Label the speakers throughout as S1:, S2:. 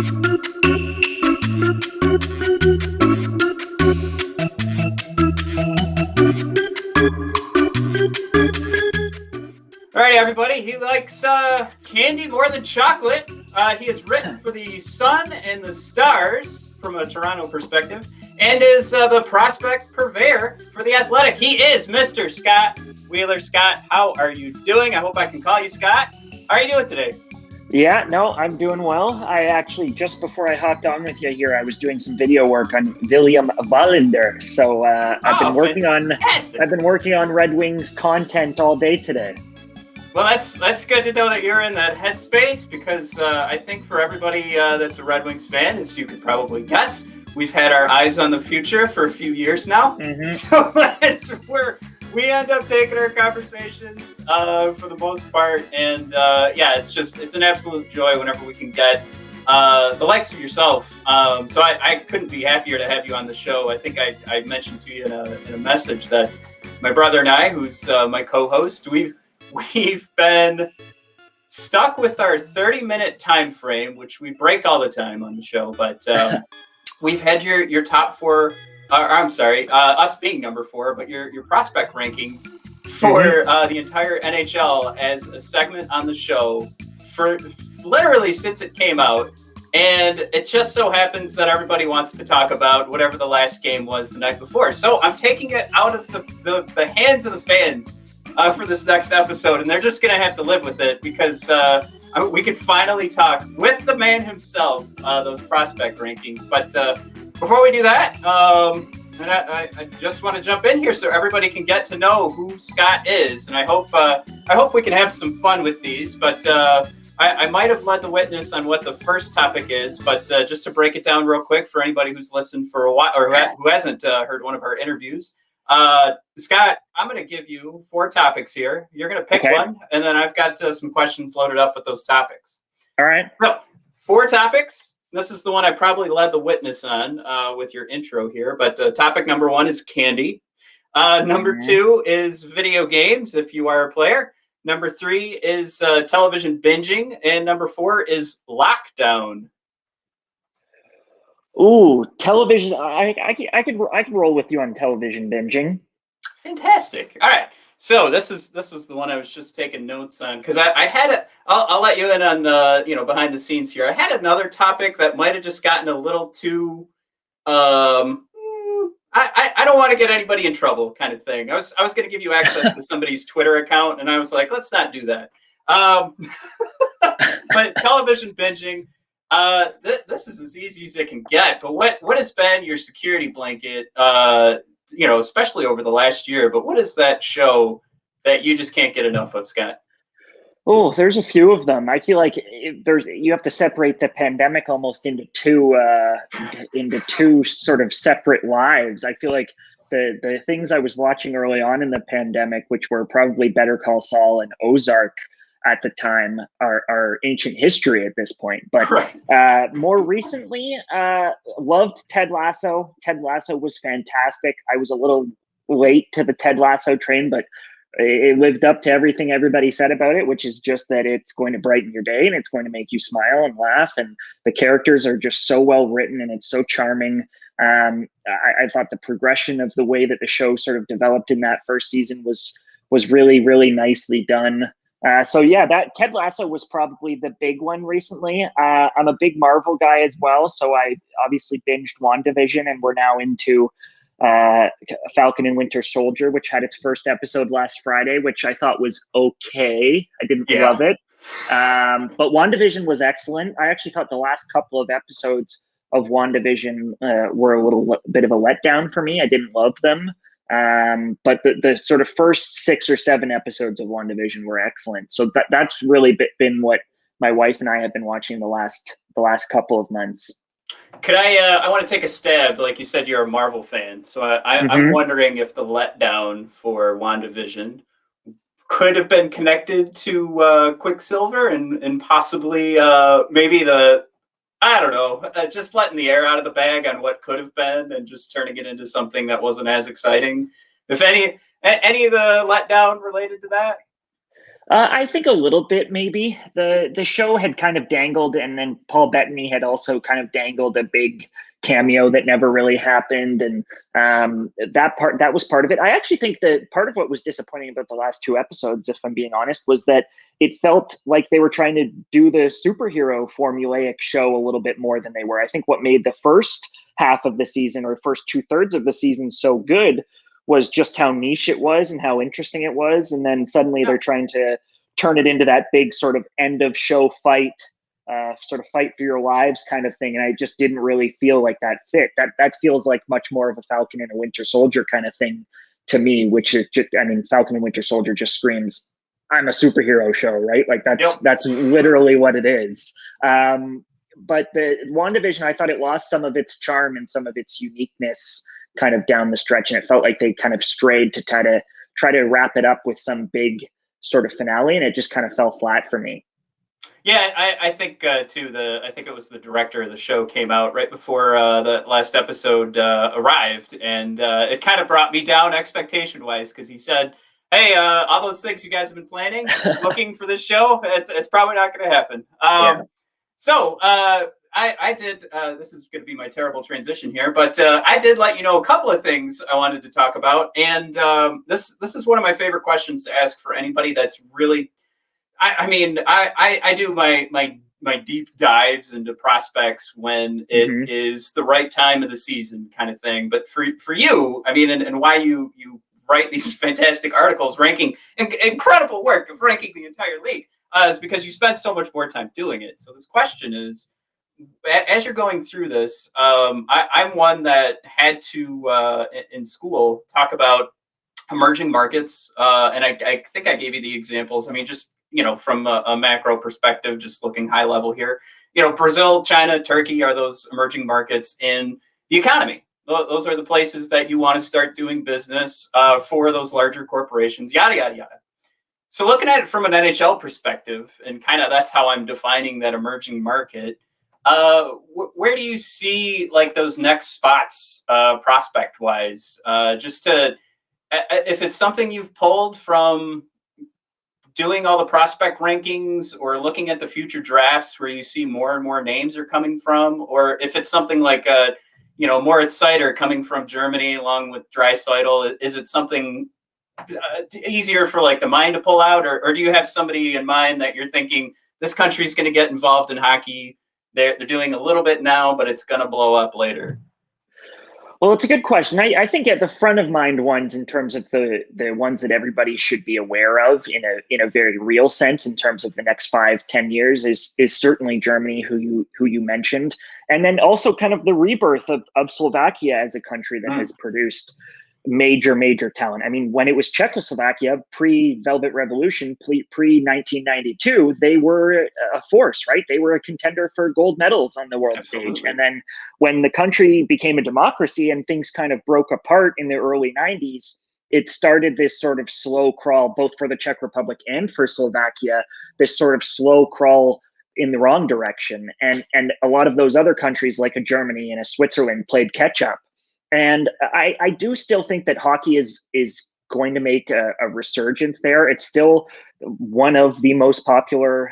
S1: All right, everybody. He likes candy more than chocolate. He has written for the Sun and the Stars from a Toronto perspective, and is the prospect purveyor for the Athletic. He is Mr. Scott Wheeler. Scott, how are you doing? I hope I can call you Scott. How are you doing today?
S2: Yeah, no, I'm doing well. I actually, just before I hopped on with you here, I was doing some video work on William Wallinder. So I've been working on Red Wings content all day today.
S1: Well, that's good to know that you're in that headspace, because I think for everybody that's a Red Wings fan, as you could probably guess, we've had our eyes on the future for a few years now. Mm-hmm. So that's where we end up taking our conversations for the most part. And it's an absolute joy whenever we can get the likes of yourself. So I couldn't be happier to have you on the show. I think I mentioned to you in a message that my brother and I, who's my co-host, we've been stuck with our 30-minute time frame, which we break all the time on the show. But we've had your top four. Us being number 4, but your prospect rankings for the entire NHL as a segment on the show for literally since it came out. And it just so happens that everybody wants to talk about whatever the last game was the night before. So I'm taking it out of the hands of the fans for this next episode, and they're just going to have to live with it, because we can finally talk with the man himself, those prospect rankings. But before we do that, I just want to jump in here so everybody can get to know who Scott is, and I hope we can have some fun with these. But I might have led the witness on what the first topic is, but just to break it down real quick for anybody who's listened for a while or who hasn't heard one of our interviews. Scott, I'm going to give you 4 topics here. You're going to pick one, and then I've got some questions loaded up with those topics.
S2: All right.
S1: So 4 topics. This is the one I probably led the witness on with your intro here. But topic number 1 is candy. Number 2 is video games, if you are a player. Number 3 is television binging. And number 4 is lockdown.
S2: Ooh, television. I could roll with you on television binging.
S1: Fantastic. All right. So this was the one I was just taking notes on, because I had I'll let you in on behind the scenes here. I had another topic that might have just gotten a little too I don't want to get anybody in trouble kind of thing. I was going to give you access to somebody's Twitter account, and I was like, let's not do that. But television binging. This is as easy as it can get, but what has been your security blanket, especially over the last year, but what is that show that you just can't get enough of, Scott?
S2: Oh, there's a few of them. I feel like you have to separate the pandemic almost into two sort of separate lives. I feel like the things I was watching early on in the pandemic, which were probably Better Call Saul and Ozark at the time, are ancient history at this point. But more recently, loved Ted Lasso. Ted Lasso was fantastic. I was a little late to the Ted Lasso train, but it lived up to everything everybody said about it, which is just that it's going to brighten your day and it's going to make you smile and laugh. And the characters are just so well written and it's so charming. I thought the progression of the way that the show sort of developed in that first season was really, really nicely done. That Ted Lasso was probably the big one recently. I'm a big Marvel guy as well, so I obviously binged WandaVision, and we're now into Falcon and Winter Soldier, which had its first episode last Friday, which I thought was okay. I didn't love it, but WandaVision was excellent. I actually thought the last couple of episodes of WandaVision were a little bit of a letdown for me. I didn't love them. But the sort of first 6 or 7 episodes of WandaVision were excellent. So that's really been what my wife and I have been watching the last couple of months.
S1: Could I want to take a stab? Like you said, you're a Marvel fan. So I'm wondering if the letdown for WandaVision could have been connected to Quicksilver and possibly maybe just letting the air out of the bag on what could have been and just turning it into something that wasn't as exciting. If any of the letdown related to that?
S2: I think a little bit, maybe. The show had kind of dangled, and then Paul Bettany had also kind of dangled a big cameo that never really happened, and that was part of it. I actually think that part of what was disappointing about the last two episodes, if I'm being honest, was that it felt like they were trying to do the superhero formulaic show a little bit more than they were. I think what made the first half of the season, or first 2/3 of the season, so good was just how niche it was and how interesting it was. And then suddenly they're trying to turn it into that big sort of end of show fight, sort of fight for your lives kind of thing. And I just didn't really feel like that fit. That feels like much more of a Falcon and a Winter Soldier kind of thing to me, which is just, I mean, Falcon and Winter Soldier just screams, I'm a superhero show, right? Like that's literally what it is. But the WandaVision, I thought it lost some of its charm and some of its uniqueness kind of down the stretch, and it felt like they kind of strayed to try to wrap it up with some big sort of finale, and it just kind of fell flat for me.
S1: Yeah, I think too. I think it was the director of the show came out right before the last episode arrived, and it kind of brought me down expectation wise because he said, "Hey, all those things you guys have been planning, looking for this show, it's probably not going to happen." So I did. This is going to be my terrible transition here, but I did let you know a couple of things I wanted to talk about, and this is one of my favorite questions to ask for anybody that's really. I mean, I do my deep dives into prospects when it is the right time of the season, kind of thing. But for you, I mean, and why you write these fantastic articles, ranking incredible work of ranking the entire league, is because you spent so much more time doing it. So this question is, as you're going through this, I'm one that had to in school talk about emerging markets, and I think I gave you the examples. I mean, just from a macro perspective, just looking high level here, Brazil, China, Turkey are those emerging markets in the economy. Those are the places that you want to start doing business for those larger corporations, yada, yada, yada. So looking at it from an NHL perspective, and kind of that's how I'm defining that emerging market, where do you see like those next spots prospect wise? Just to, if it's something you've pulled from doing all the prospect rankings or looking at the future drafts where you see more and more names are coming from, or if it's something like Moritz Seider coming from Germany along with Draisaitl, is it something easier for like the mind to pull out, or do you have somebody in mind that you're thinking this country's going to get involved in hockey? They're doing a little bit now, but it's going to blow up later.
S2: Well, it's a good question. I think at the front of mind ones, in terms of the ones that everybody should be aware of in a very real sense, in terms of the next 5-10 years, is certainly Germany, who you mentioned, and then also kind of the rebirth of Slovakia as a country that has produced major talent. I mean, when it was Czechoslovakia, pre-Velvet Revolution, pre-1992, they were a force, right? They were a contender for gold medals on the world stage. And then when the country became a democracy and things kind of broke apart in the early 90s, it started this sort of slow crawl, both for the Czech Republic and for Slovakia, this sort of slow crawl in the wrong direction. And a lot of those other countries, like a Germany and a Switzerland, played catch up. And I do still think that hockey is going to make a resurgence there. It's still one of the most popular,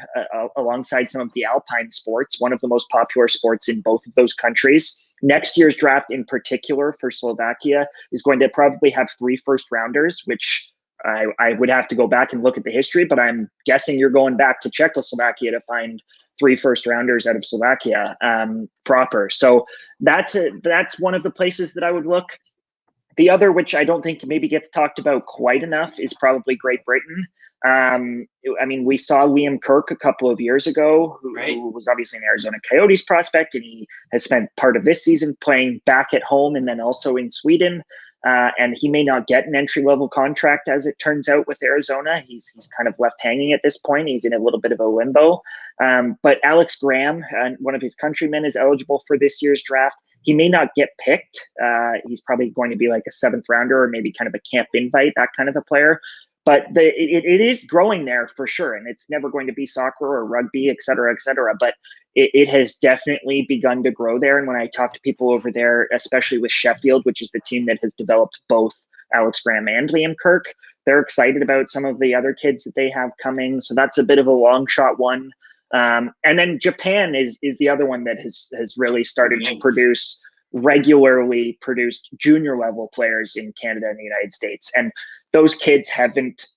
S2: alongside some of the alpine sports, one of the most popular sports in both of those countries. Next year's draft in particular for Slovakia is going to probably have 3 first-rounders, which I would have to go back and look at the history, but I'm guessing you're going back to Czechoslovakia to find 3 first-rounders out of Slovakia proper. So that's one of the places that I would look. The other, which I don't think maybe gets talked about quite enough, is probably Great Britain. I mean, we saw Liam Kirk a couple of years ago, who was obviously an Arizona Coyotes prospect, and he has spent part of this season playing back at home and then also in Sweden. And he may not get an entry-level contract, as it turns out, with Arizona. He's kind of left hanging at this point. He's in a little bit of a limbo. But Alex Graham, one of his countrymen, is eligible for this year's draft. He may not get picked. He's probably going to be like a 7th rounder, or maybe kind of a camp invite, that kind of a player. But it is growing there for sure. And it's never going to be soccer or rugby, et cetera, et cetera. But it has definitely begun to grow there. And when I talk to people over there, especially with Sheffield, which is the team that has developed both Alex Graham and Liam Kirk, they're excited about some of the other kids that they have coming. So that's a bit of a long shot one. And then Japan is the other one that has really started to regularly produced junior level players in Canada and the United States. And those kids haven't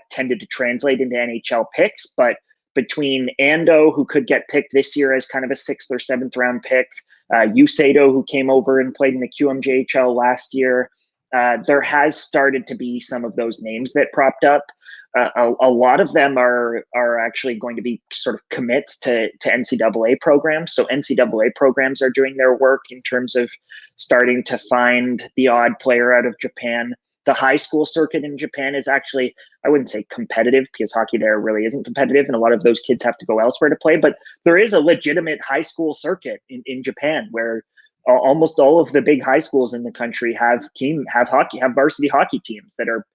S2: tended to translate into NHL picks, but between Ando, who could get picked this year as kind of a 6th or 7th round pick, Usato, who came over and played in the QMJHL last year, there has started to be some of those names that propped up. A lot of them are actually going to be sort of commits to NCAA programs. So NCAA programs are doing their work in terms of starting to find the odd player out of Japan. The high school circuit in Japan is actually, I wouldn't say competitive, because hockey there really isn't competitive, and a lot of those kids have to go elsewhere to play. But there is a legitimate high school circuit in Japan where almost all of the big high schools in the country have varsity hockey teams that are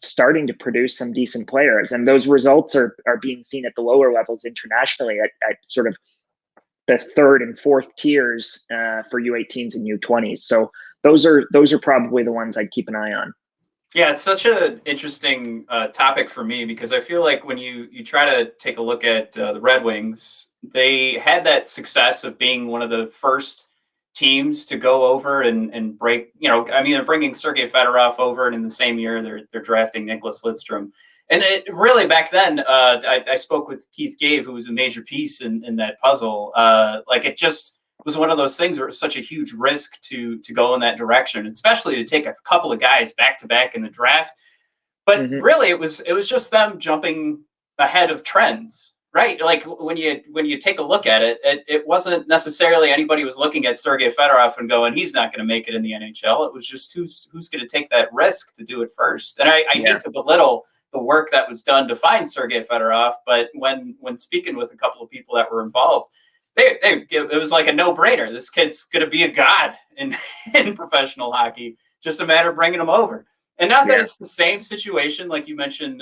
S2: starting to produce some decent players. And those results are being seen at the lower levels internationally at sort of the 3rd and 4th tiers for U18s and U20s. So those are probably the ones I'd keep an eye on.
S1: Yeah, it's such an interesting topic for me, because I feel like when you try to take a look at the Red Wings, they had that success of being one of the first teams to go over and break, they're bringing Sergei Fedorov over, and in the same year they're drafting Nicholas Lidstrom. And it really, back then, I spoke with Keith Gave, who was a major piece in that puzzle. It just was one of those things where it was such a huge risk to go in that direction, especially to take a couple of guys back to back in the draft. But really, it was just them jumping ahead of trends. Right, like when you take a look at it, it wasn't necessarily anybody was looking at Sergei Fedorov and going, he's not going to make it in the NHL. It was just who's going to take that risk to do it first. And I hate to belittle the work that was done to find Sergei Fedorov, but when speaking with a couple of people that were involved, it was like a no-brainer. This kid's going to be a god in professional hockey. Just a matter of bringing him over. And not that it's the same situation, like you mentioned,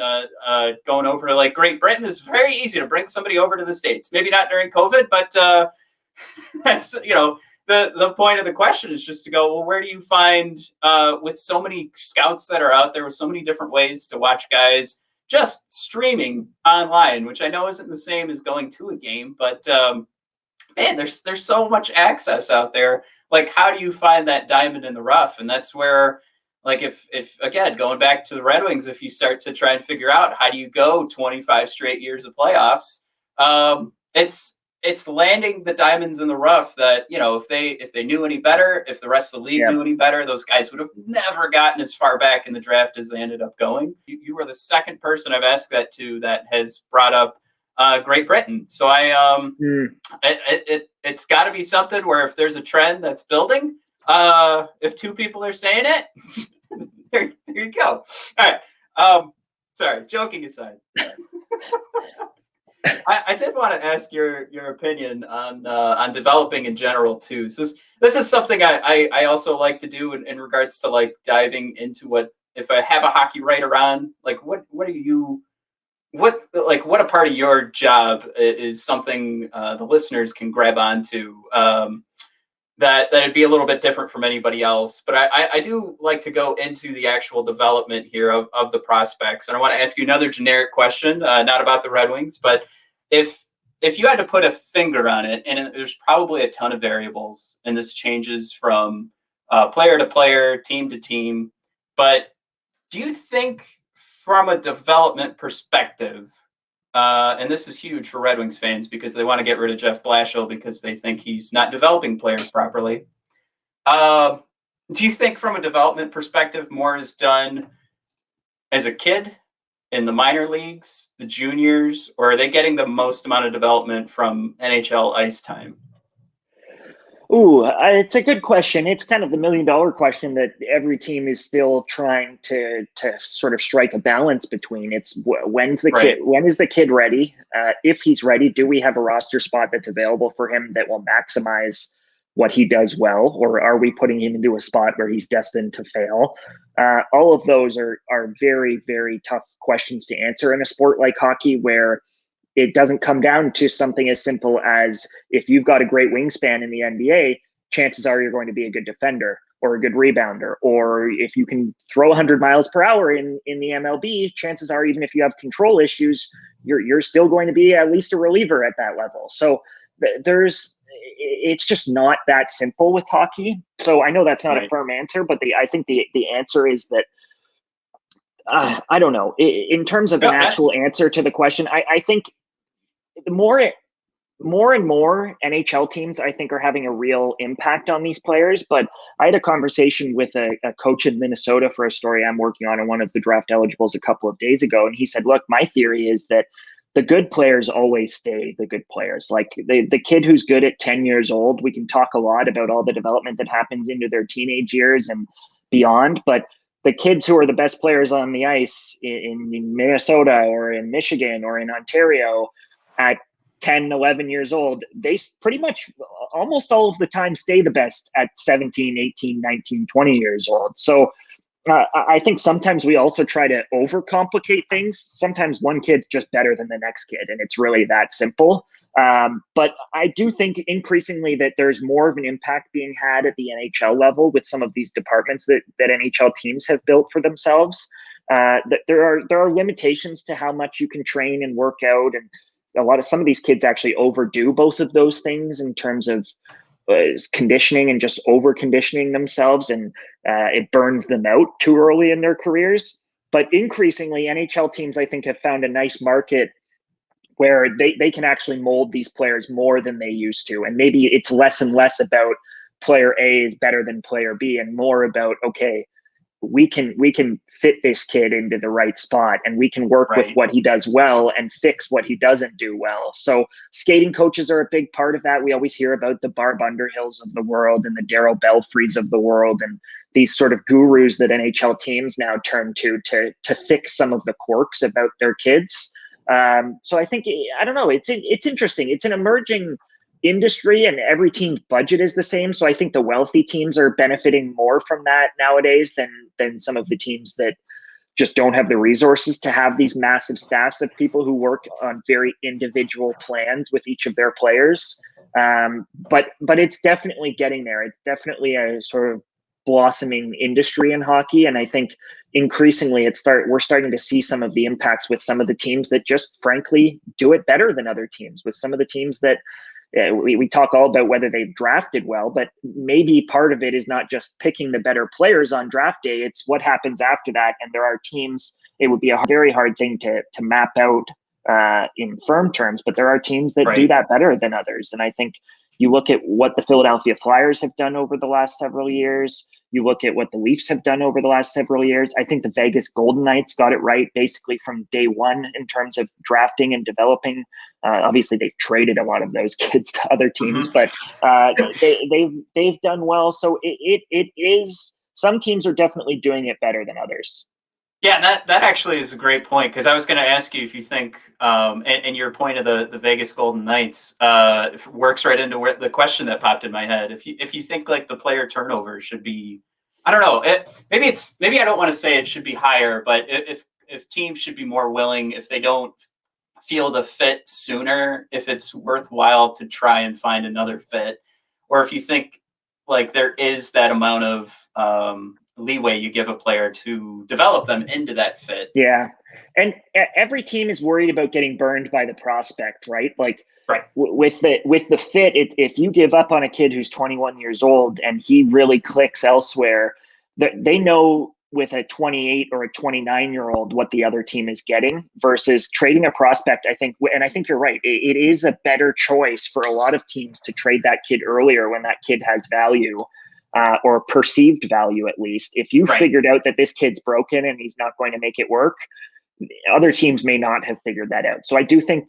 S1: going over to like Great Britain is very easy to bring somebody over to the States. Maybe not during COVID, but that's, the point of the question is just to go, well, where do you find with so many scouts that are out there with so many different ways to watch guys just streaming online, which I know isn't the same as going to a game, but man, there's so much access out there. Like, how do you find that diamond in the rough? And that's where, like, if again, going back to the Red Wings, if you start to try and figure out how do you go 25 straight years of playoffs, it's landing the diamonds in the rough that, if they knew any better, if the rest of the league knew any better, those guys would have never gotten as far back in the draft as they ended up going. You were the second person I've asked that to that has brought up Great Britain. So it's got to be something where if there's a trend that's building, if two people are saying it, there you go. All right. Sorry, joking aside. I did want to ask your opinion on developing in general too. So this is something I also like to do in regards to like diving into what, if I have a hockey writer on, like what a part of your job is something the listeners can grab onto that'd be a little bit different from anybody else. But I do like to go into the actual development here of the prospects. And I want to ask you another generic question, not about the Red Wings, but if you had to put a finger on it, and there's probably a ton of variables, and this changes from player to player, team to team, but do you think from a development perspective, and this is huge for Red Wings fans because they want to get rid of Jeff Blashill because they think he's not developing players properly. Do you think from a development perspective, more is done as a kid in the minor leagues, the juniors, or are they getting the most amount of development from NHL ice time?
S2: Ooh, it's a good question. It's kind of the $1 million question that every team is still trying to sort of strike a balance between. It's when is the kid ready? If he's ready, do we have a roster spot that's available for him that will maximize what he does well, or are we putting him into a spot where he's destined to fail? All of those are very, very tough questions to answer in a sport like hockey, where it doesn't come down to something as simple as if you've got a great wingspan in the NBA, chances are you're going to be a good defender. or a good rebounder, or if you can throw 100 miles per hour in the MLB, chances are, even if you have control issues, you're still going to be at least a reliever at that level. So it's just not that simple with hockey. So I know that's not a firm answer, but I think the answer is that I don't know. In terms of an actual answer to the question, I think the more and more NHL teams, I think, are having a real impact on these players. But I had a conversation with a coach in Minnesota for a story I'm working on one of the draft eligibles a couple of days ago. And he said, look, my theory is that the good players always stay the good players. Like the kid who's good at 10 years old, we can talk a lot about all the development that happens into their teenage years and beyond. But the kids who are the best players on the ice in Minnesota or in Michigan or in Ontario at 10, 11 years old, they pretty much almost all of the time stay the best at 17, 18, 19, 20 years old. So I think sometimes we also try to overcomplicate things. Sometimes one kid's just better than the next kid, and it's really that simple. But I do think increasingly that there's more of an impact being had at the NHL level with some of these departments that NHL teams have built for themselves. That there are limitations to how much you can train and work out, and some of these kids actually overdo both of those things in terms of conditioning and just over conditioning themselves, and it burns them out too early in their careers. But increasingly, NHL teams, I think, have found a nice market where they can actually mold these players more than they used to. And maybe it's less and less about player A is better than player B and more about, okay, we can fit this kid into the right spot, and we can work with what he does well and fix what he doesn't do well. So skating coaches are a big part of that. We always hear about the Barb Underhills of the world and the Darryl Belfries of the world, and these sort of gurus that NHL teams now turn to fix some of the quirks about their kids. So I think, I don't know, it's interesting. It's an emerging industry, and every team's budget is the same. So I think the wealthy teams are benefiting more from that nowadays than some of the teams that just don't have the resources to have these massive staffs of people who work on very individual plans with each of their players. But it's definitely getting there. It's definitely a sort of blossoming industry in hockey. And I think increasingly we're starting to see some of the impacts with some of the teams that just frankly do it better than other teams, with some of the teams that we talk all about whether they've drafted well, but maybe part of it is not just picking the better players on draft day. It's what happens after that. And there are teams, it would be a very hard thing to map out in firm terms, but there are teams that do that better than others. And I think you look at what the Philadelphia Flyers have done over the last several years. You look at what the Leafs have done over the last several years. I think the Vegas Golden Knights got it right basically from day one in terms of drafting and developing. Obviously, they've traded a lot of those kids to other teams, but they've done well. So it is, some teams are definitely doing it better than others.
S1: Yeah, that actually is a great point, because I was going to ask you if you think, and your point of the Vegas Golden Knights works right into the question that popped in my head. If you think like the player turnover should be, I don't know, maybe I don't want to say it should be higher, but if teams should be more willing, if they don't feel the fit sooner, if it's worthwhile to try and find another fit, or if you think like there is that amount of leeway you give a player to develop them into that fit.
S2: Yeah. And every team is worried about getting burned by the prospect, right? Like with the fit, if you give up on a kid who's 21 years old and he really clicks elsewhere, they know with a 28 or a 29-year-old what the other team is getting versus trading a prospect. I think you're right. It is a better choice for a lot of teams to trade that kid earlier when that kid has value. Or perceived value, at least. If you figured out that this kid's broken and he's not going to make it work, other teams may not have figured that out. So I do think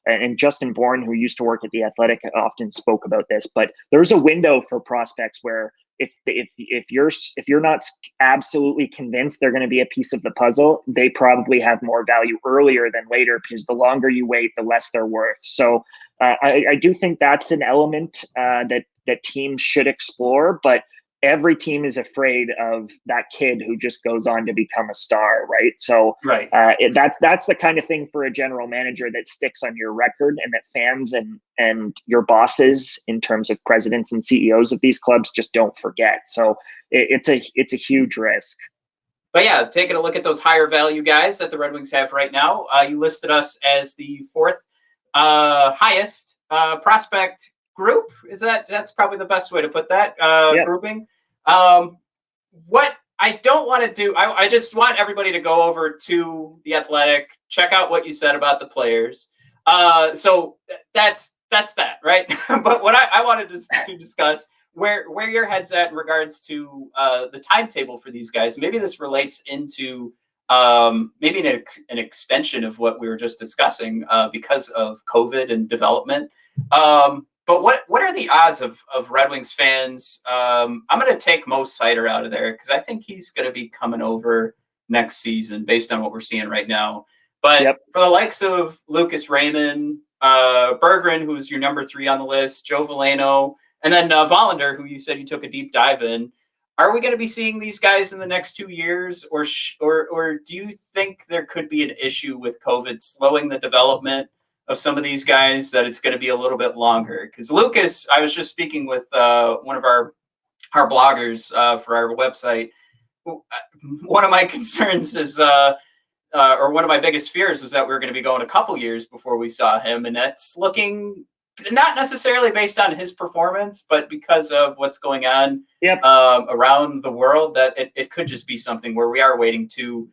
S2: and Justin Bourne, who used to work at The Athletic, often spoke about this, but there's a window for prospects where if you're not absolutely convinced they're going to be a piece of the puzzle, they probably have more value earlier than later, because the longer you wait, the less they're worth. So I do think that's an element that teams should explore, but every team is afraid of that kid who just goes on to become a star, right? So
S1: Right.
S2: that's the kind of thing for a general manager that sticks on your record, and that fans and your bosses, in terms of presidents and CEOs of these clubs, just don't forget. So it's a huge risk.
S1: But yeah, taking a look at those higher value guys that the Red Wings have right now, you listed us as the fourth highest prospect group. That's probably the best way to put that
S2: Yep.
S1: grouping. What I don't want to do, I just want everybody to go over to The Athletic, check out what you said about the players. So that's that, right? But what I wanted to discuss where your head's at in regards to the timetable for these guys. Maybe this relates into maybe an extension of what we were just discussing because of COVID and development. But what are the odds of Red Wings fans? I'm going to take Mo Seider out of there because I think he's going to be coming over next season based on what we're seeing right now. But for the likes of Lucas Raymond, Berggren, who's your number 3 on the list, Joe Veleno, and then Wallinder, who you said you took a deep dive in, are we going to be seeing these guys in the next 2 years, or do you think there could be an issue with COVID slowing the development of some of these guys, that it's going to be a little bit longer? Because Lucas, I was just speaking with one of our bloggers for our website. One of my concerns is, or one of my biggest fears was that we were going to be going a couple years before we saw him, and that's looking not necessarily based on his performance, but because of what's going on around the world, that it could just be something where we are waiting to,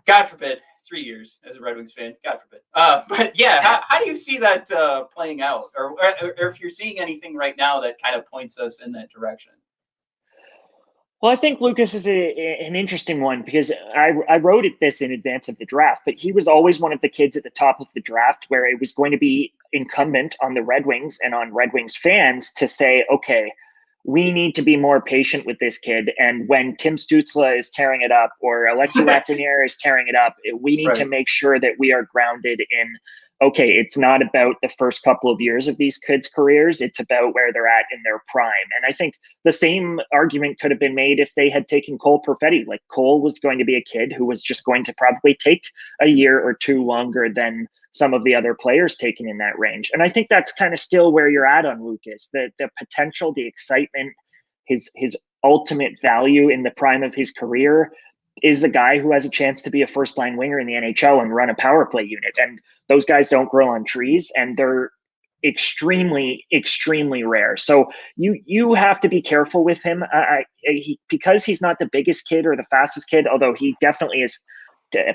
S1: God forbid, 3 years as a Red Wings fan, God forbid. But yeah, how do you see that playing out? Or if you're seeing anything right now that kind of points us in that direction?
S2: Well, I think Lucas is an interesting one because I wrote this in advance of the draft, but he was always one of the kids at the top of the draft where it was going to be incumbent on the Red Wings and on Red Wings fans to say, okay, we need to be more patient with this kid. And when Tim Stützle is tearing it up or Alexis Lafreniere is tearing it up, we need to make sure that we are grounded in, okay, it's not about the first couple of years of these kids' careers. It's about where they're at in their prime. And I think the same argument could have been made if they had taken Cole Perfetti. Like, Cole was going to be a kid who was just going to probably take a year or two longer than some of the other players taken in that range. And I think that's kind of still where you're at on Lucas. The potential, the excitement, his ultimate value in the prime of his career is a guy who has a chance to be a first-line winger in the NHL and run a power play unit. And those guys don't grow on trees, and they're extremely, extremely rare. So you have to be careful with him. Because he's not the biggest kid or the fastest kid, although he definitely is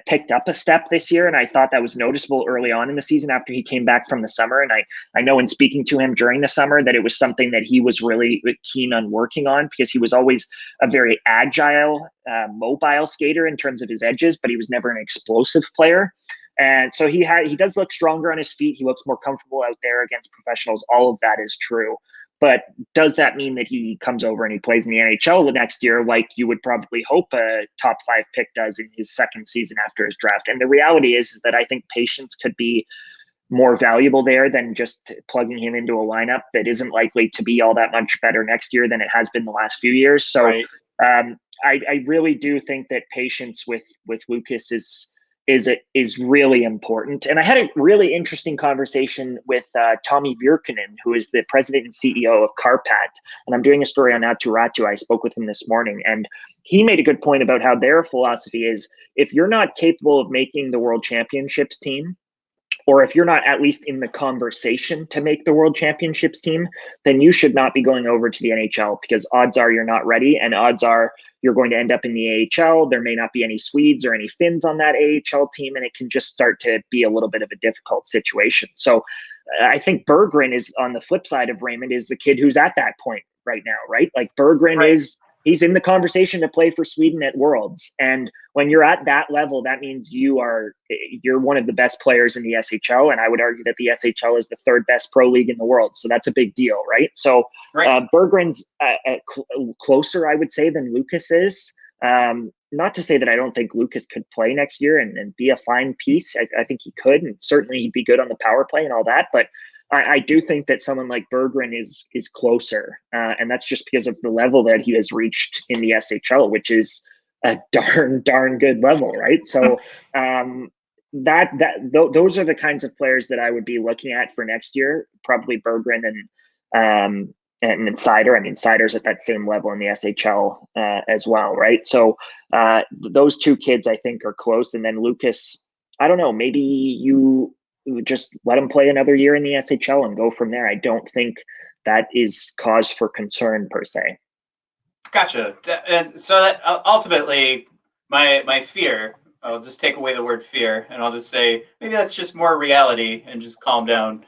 S2: picked up a step this year, and I thought that was noticeable early on in the season after he came back from the summer. And I know in speaking to him during the summer that it was something that he was really keen on working on, because he was always a very agile, mobile skater in terms of his edges, but he was never an explosive player. And so he does look stronger on his feet. He looks more comfortable out there against professionals. All of that is true. But does that mean that he comes over and he plays in the NHL the next year, like you would probably hope a top 5 pick does in his second season after his draft? And the reality is that I think patience could be more valuable there than just plugging him into a lineup that isn't likely to be all that much better next year than it has been the last few years. So I really do think that patience with Lucas is really important. And I had a really interesting conversation with Tommy Virkkunen, who is the president and CEO of Karpat. And I'm doing a story on Aatu Räty. I spoke with him this morning, and he made a good point about how their philosophy is, if you're not capable of making the World Championships team, or if you're not at least in the conversation to make the World Championships team, then you should not be going over to the NHL, because odds are you're not ready, and odds are you're going to end up in the AHL. There may not be any Swedes or any Finns on that AHL team, and it can just start to be a little bit of a difficult situation. So I think Berggren is on the flip side of Raymond, is the kid who's at that point right now, right? Like Berggren he's in the conversation to play for Sweden at Worlds. And when you're at that level, that means you're one of the best players in the SHL. And I would argue that the SHL is the 3rd best pro league in the world. So that's a big deal, right? So Berggren's closer, I would say, than Lucas is. Not to say that I don't think Lucas could play next year and be a fine piece. I think he could, and certainly he'd be good on the power play and all that. But I do think that someone like Berggren is closer, and that's just because of the level that he has reached in the SHL, which is a darn good level, right? So those are the kinds of players that I would be looking at for next year. Probably Berggren and Sider. I mean, Sider's at that same level in the SHL as well, right? So those two kids I think are close, and then Lucas. I don't know. Maybe you just let him play another year in the SHL and go from there. I don't think that is cause for concern per se.
S1: Gotcha. And so that ultimately, my fear. I'll just take away the word fear, and I'll just say maybe that's just more reality, and just calm down.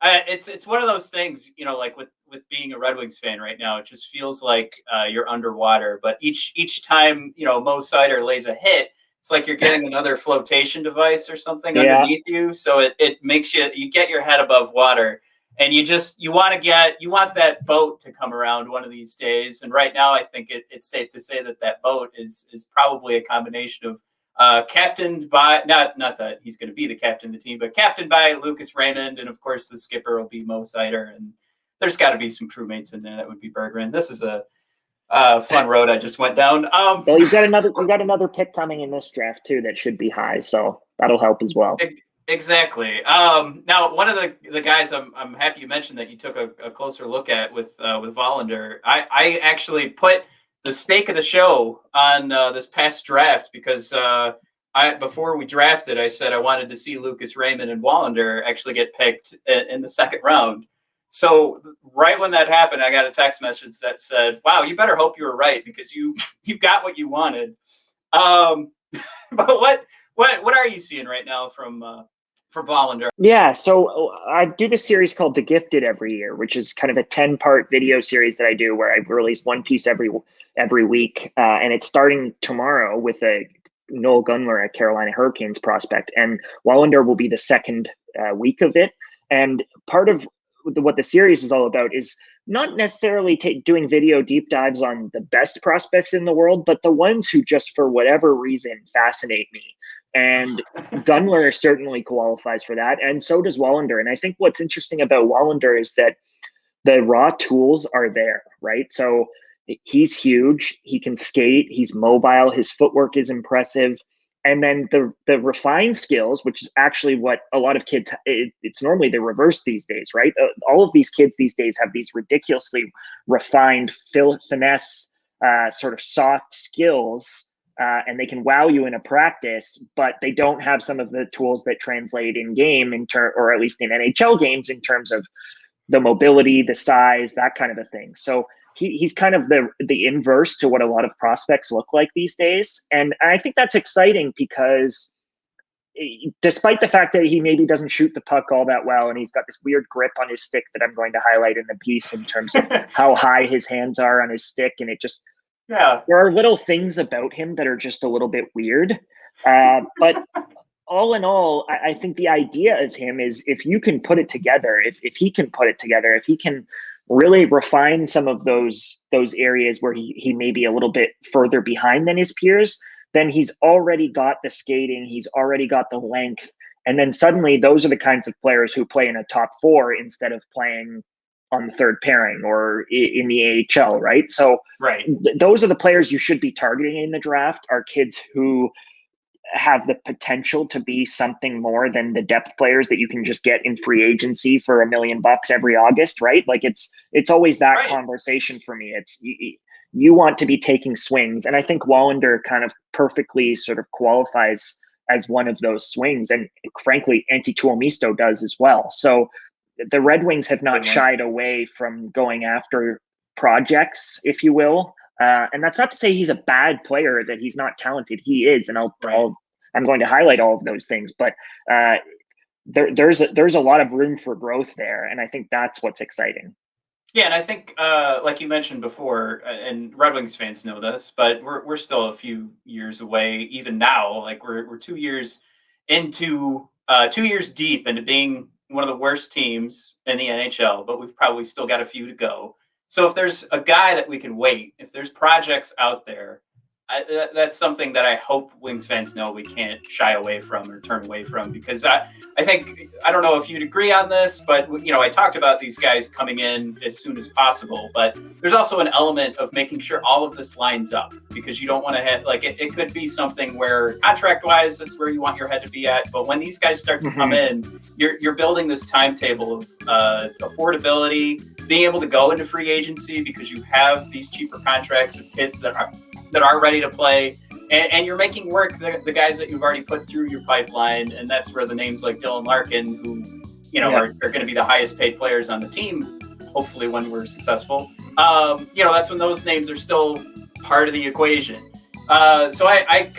S1: It's one of those things, like with being a Red Wings fan right now. It just feels like you're underwater. But each time Mo Sider lays a hit, it's like you're getting another flotation device or something underneath you. So it makes you get your head above water. And you want that boat to come around one of these days. And right now, I think it's safe to say that boat is probably a combination of captained by, not that he's going to be the captain of the team, but captained by Lucas Raymond. And of course, the skipper will be Mo Sider. And there's got to be some crewmates in there. That would be Berggren. This is a fun road I just went down.
S2: Well, you've got another pick coming in this draft too that should be high. So that'll help as well.
S1: Exactly. Now, one of the guys I'm happy you mentioned that you took a closer look at with Wallinder. I actually put the stake of the show on this past draft because before we drafted, I said I wanted to see Lucas Raymond and Wallinder actually get picked in the second round. So right when that happened, I got a text message that said, "Wow, you better hope you were right because you got what you wanted." But what are you seeing right now from Wallinder?
S2: Yeah, so I do this series called The Gifted every year, which is kind of a 10-part video series that I do where I release one piece every week, and it's starting tomorrow with a Noel Gunler, a Carolina Hurricanes prospect, and Wallinder will be the second week of it. And part of what the series is all about is not necessarily doing video deep dives on the best prospects in the world, but the ones who just for whatever reason fascinate me. And Gunler certainly qualifies for that, and so does Wallinder. And I think what's interesting about Wallinder is that the raw tools are there, right? So he's huge, he can skate, he's mobile, his footwork is impressive. And then the refined skills, which is actually what a lot of kids, it's normally the reverse these days, right? All of these kids these days have these ridiculously refined finesse, sort of soft skills, and they can wow you in a practice, but they don't have some of the tools that translate in game, or at least in NHL games, in terms of the mobility, the size, that kind of a thing. So he's kind of the inverse to what a lot of prospects look like these days. And I think that's exciting because despite the fact that he maybe doesn't shoot the puck all that well, and he's got this weird grip on his stick that I'm going to highlight in the piece in terms of how high his hands are on his stick. And it just, there are little things about him that are just a little bit weird. But all in all, I think the idea of him is if you can put it together, if he can put it together, if he can really refine some of those areas where he may be a little bit further behind than his peers, then he's already got the skating, he's already got the length. And then suddenly those are the kinds of players who play in a top four instead of playing on the third pairing or in the AHL, right? So those are the players you should be targeting in the draft, are kids who have the potential to be something more than the depth players that you can just get in free agency for $1 million every August, right? Like it's always that conversation for me. It's you want to be taking swings, and I think Wallinder kind of perfectly sort of qualifies as one of those swings, and frankly, Antetokounmpo does as well. So the Red Wings have not shied away from going after projects, if you will. And that's not to say he's a bad player, that he's not talented. He is, and I'm going to highlight all of those things. But there's a lot of room for growth there, and I think that's what's exciting.
S1: Yeah, and I think, like you mentioned before, and Red Wings fans know this, but we're still a few years away, even now. Like we're 2 years into 2 years deep into being one of the worst teams in the NHL, but we've probably still got a few to go. So if there's a guy that we can wait, if there's projects out there, that's something that I hope Wings fans know we can't shy away from or turn away from, because I think, I don't know if you'd agree on this, but I talked about these guys coming in as soon as possible, but there's also an element of making sure all of this lines up, because you don't want to have it could be something where contract wise that's where you want your head to be at, but when these guys start to come in, you're building this timetable of affordability, being able to go into free agency because you have these cheaper contracts of kids that are ready to play, and you're making work the guys that you've already put through your pipeline, and that's where the names like Dylan Larkin, who are going to be the highest paid players on the team, hopefully when we're successful. That's when those names are still part of the equation. So I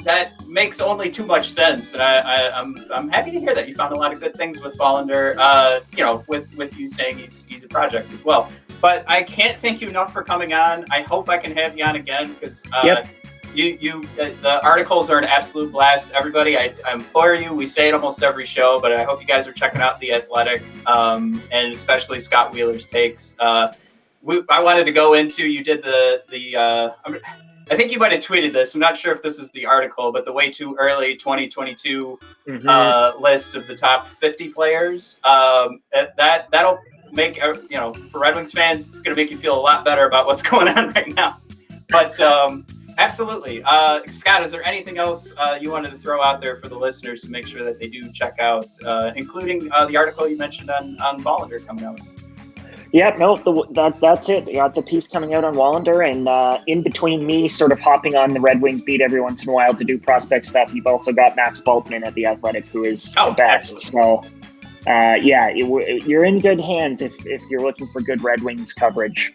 S1: that makes only too much sense, and I'm happy to hear that you found a lot of good things with Wallinder. With you saying he's a project as well. But I can't thank you enough for coming on. I hope I can have you on again, because the articles are an absolute blast. Everybody, I implore you. We say it almost every show, but I hope you guys are checking out The Athletic, and especially Scott Wheeler's takes. I wanted to go into, you did I think you might have tweeted this. I'm not sure if this is the article, but the way too early 2022 list of the top 50 players. That'll make, for Red Wings fans, it's going to make you feel a lot better about what's going on right now. But absolutely. Scott, is there anything else you wanted to throw out there for the listeners to make sure that they do check out, including the article you mentioned on Wallinder coming out?
S2: Yeah, no, that's it. You got the piece coming out on Wallinder, and in between me sort of hopping on the Red Wings beat every once in a while to do prospect stuff, you've also got Max Bultman at The Athletic, who is the best. Absolutely. So, you're in good hands if you're looking for good Red Wings coverage.